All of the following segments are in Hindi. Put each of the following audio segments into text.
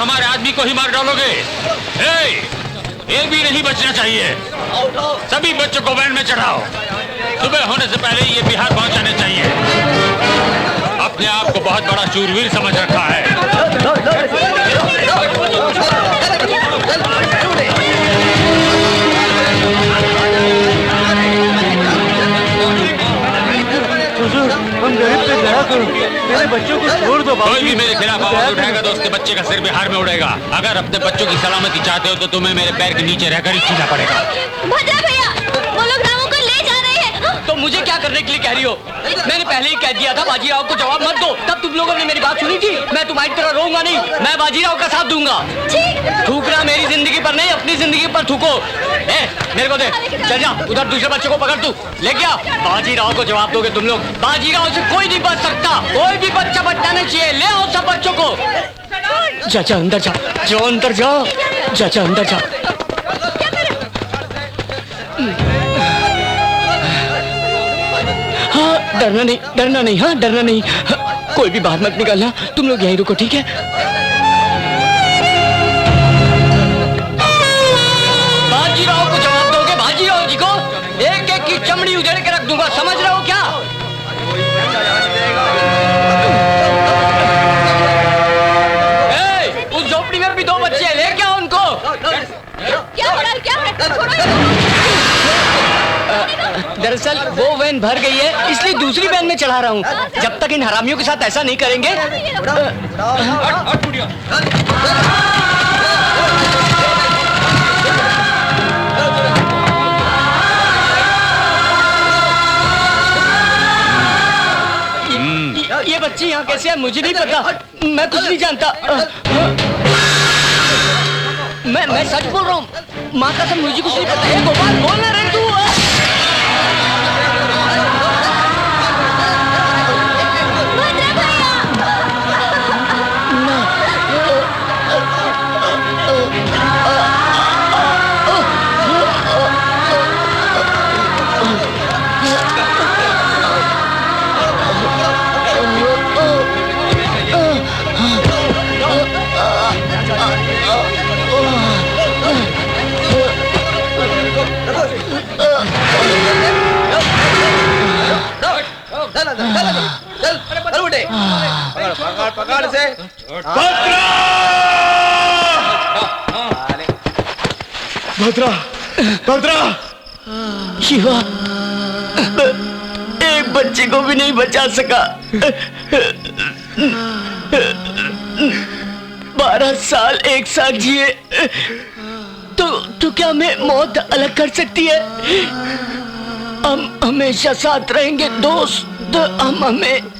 हमारे आदमी को ही मार डालोगे? एक भी नहीं बचना चाहिए। सभी बच्चों को वैन में चढ़ाओ। सुबह होने से पहले ये बिहार पहुंचाने चाहिए। अपने आप को बहुत बड़ा शूरवीर समझ रखा है। हम गरीब पे दया करो, मेरे बच्चों को छोड़ दो। कोई भी मेरे खिलाफ आवाज उठाएगा तो उसके बच्चे का सिर बिहार में उड़ेगा। अगर अपने बच्चों की सलामती चाहते हो तो तुम्हें मेरे पैर के नीचे रहकर ही जीना पड़ेगा। भद्रा भैया, वो लोग रामू को ले जा रहे हैं। तो मुझे क्या करने के लिए कह रही हो? मैंने पहले ही कह दिया था बाजीराव को जवाब मत दो। तब तुम लोगों ने मेरी बात सुनी थी। मैं तुम्हारी तरह रोऊंगा नहीं, मैं बाजीराव का साथ दूंगा। थूकना मेरी जिंदगी पर नहीं, अपनी जिंदगी पर थूको। मेरे को दे, चल जा उधर दूसरे बच्चे को पकड़, तू लेके आ। बाजीराव को जवाब दोगे तुम लोग। बाजीराव से कोई नहीं बच सकता, कोई भी बच्चा बचना नहीं चाहिए। ले आओ सब बच्चों को। जा अंदर जा, जो अंदर जा, जा अंदर जा। हाँ डरना नहीं, डरना नहीं, हाँ डरना नहीं। हाँ, कोई भी बाहर मत निकलना, तुम लोग यहीं रुको, ठीक है? बाजीराव को जवाब दोगे, बाजीराव जी को एक एक की चमड़ी उधेड़ के रख दूंगा, समझ रहे हो क्या? उस झोपड़ी में भी दो बच्चे हैं, ले क्या उनको? दरअसल वो वैन भर गई है, इसलिए दूसरी वैन में चढ़ा रहा हूँ। जब तक इन हरामियों के साथ ऐसा नहीं करेंगे। ये बच्ची यहाँ कैसे है मुझे नहीं पता, मैं कुछ नहीं जानता। मैं सच बोल रहा हूँ, माँ कसम मुझे कुछ नहीं पता। गोपाल बोल ना रहे तू। पकड़ से भद्रा, भद्रा शिवा एक बच्चे को भी नहीं बचा सका। 12 साल एक साथ जिए तो क्या मैं मौत अलग कर सकती है? हम हमेशा साथ रहेंगे दोस्त, हम हमें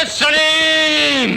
सलीम!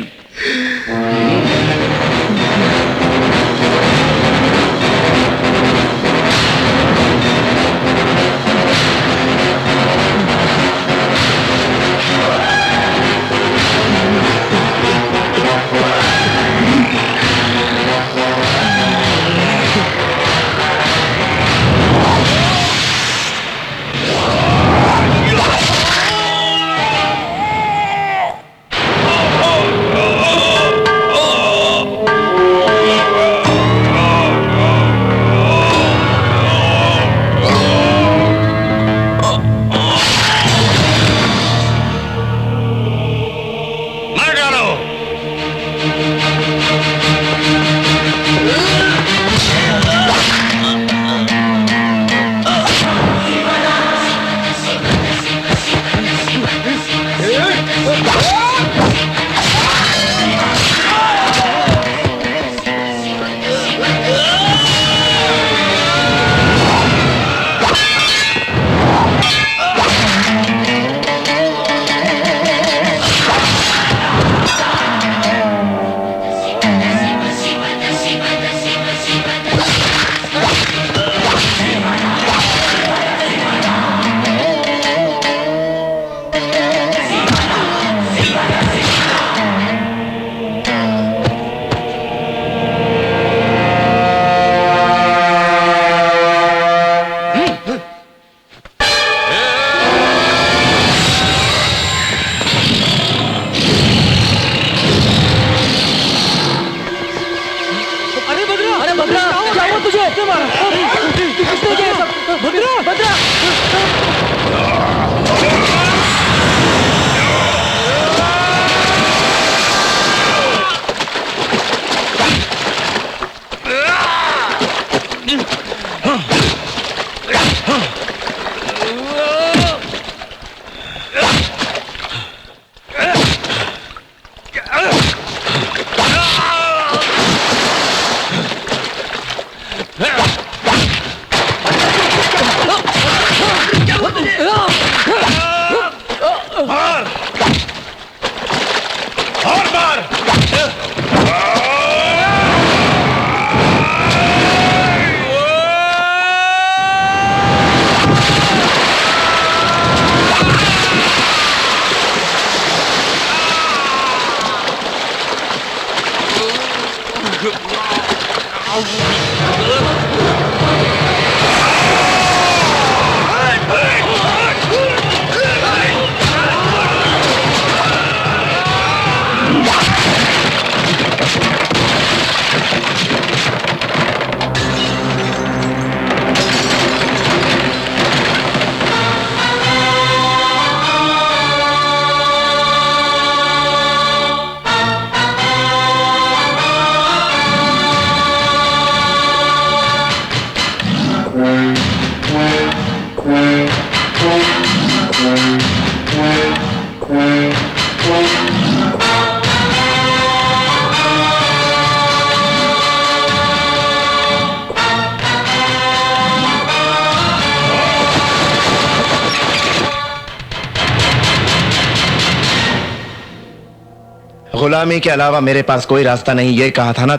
गुलामी के अलावा मेरे पास कोई रास्ता नहीं, ये कहा था ना।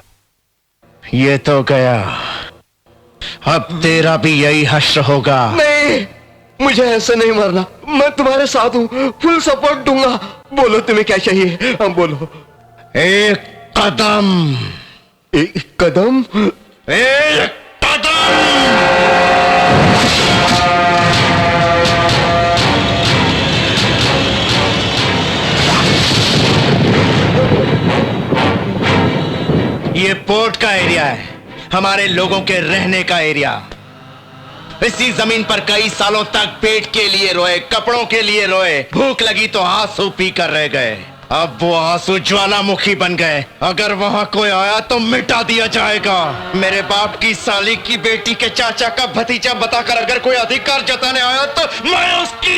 ये तो गया, अब तेरा भी यही हश्र होगा। नहीं, मुझे ऐसे नहीं मरना। मैं तुम्हारे साथ हूँ, फुल सपोर्ट दूंगा। बोलो तुम्हें क्या चाहिए? हम बोलो। एक कदम। एक कदम? एक कदम। ये पोर्ट का एरिया है, हमारे लोगों के रहने का एरिया। इसी जमीन पर कई सालों तक पेट के लिए रोए, कपड़ों के लिए रोए, भूख लगी तो आंसू पी कर रह गए। अब वो आंसू ज्वालामुखी बन गए। अगर वहां कोई आया तो मिटा दिया जाएगा। मेरे बाप की साली की बेटी के चाचा का भतीजा बताकर अगर कोई अधिकार जताने आया तो मैं उसकी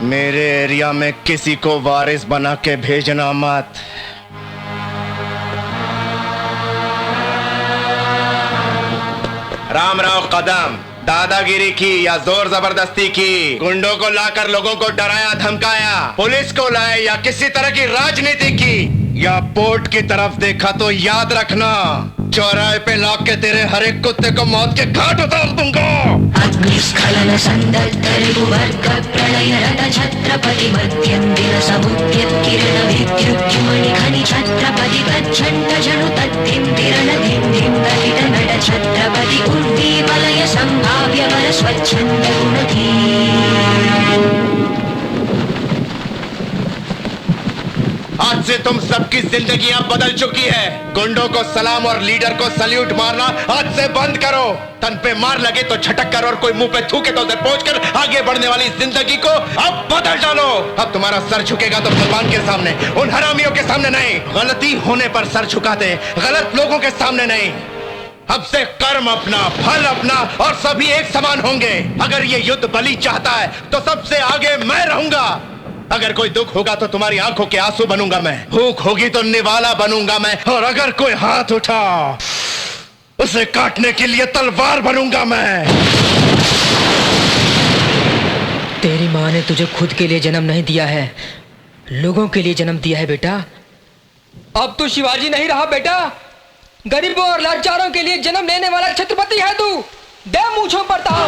मेरे एरिया में किसी को वारिस बना के भेजना मत। रामराव कदम, दादागिरी की या जोर जबरदस्ती की, गुंडों को लाकर लोगों को डराया धमकाया, पुलिस को लाए या किसी तरह की राजनीति की, या पोर्ट की तरफ देखा तो याद रखना, चौराहे पे लाके के तेरे हर एक कुत्ते को मौत के घाट उतार दूंगा। अग्निस्खलन संदर्तरिवर्ग प्रलय रत छत्रपति मध्यन्दिन समुद्यत किरण विद्युद्युमणि खनि छत्रपति प्रचंड जनु तद्धिन्दिरण धिन्धिं दहित नट छत्रपति उर्दीवलय संभाव्य वर स्वच्छंद गुणधी। आज से तुम सबकी जिंदगियां बदल चुकी है। गुंडों को सलाम और लीडर को सल्यूट मारना आज से बंद करो। तन पे मार लगे तो झटक कर और कोई मुंह पे थूके तो उसे पहुंच कर आगे बढ़ने वाली जिंदगी को अब बदल डालो। अब तुम्हारा सर झुकेगा तो भगवान के सामने, उन हरामियों के सामने नहीं। गलती होने पर सर झुकाते, गलत लोगों के सामने नहीं। अब से कर्म अपना, फल अपना और सभी एक समान होंगे। अगर ये युद्ध बलि चाहता है तो सबसे आगे मैं रहूंगा। अगर कोई दुख होगा तो तुम्हारी आंखों के आंसू बनूंगा मैं, भूख होगी तो निवाला बनूंगा मैं, और अगर कोई हाथ उठा उसे काटने के लिए तलवार बनूंगा मैं। तेरी माँ ने तुझे खुद के लिए जन्म नहीं दिया है, लोगों के लिए जन्म दिया है बेटा। अब तू शिवाजी नहीं रहा बेटा, गरीबों और लाचारों के लिए जन्म लेने वाला छत्रपति है तू। दे मूंछों पर ताव।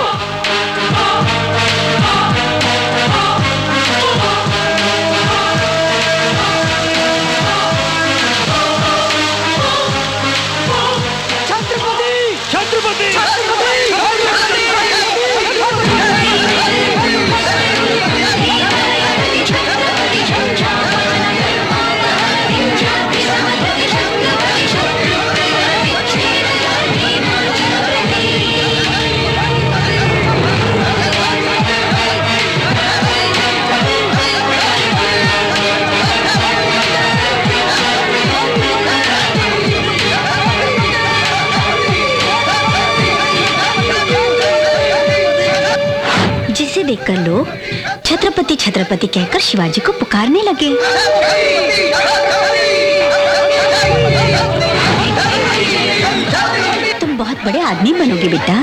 देखकर लोग छत्रपति छत्रपति कहकर शिवाजी को पुकारने लगे। तुम बहुत बड़े आदमी बनोगे बेटा।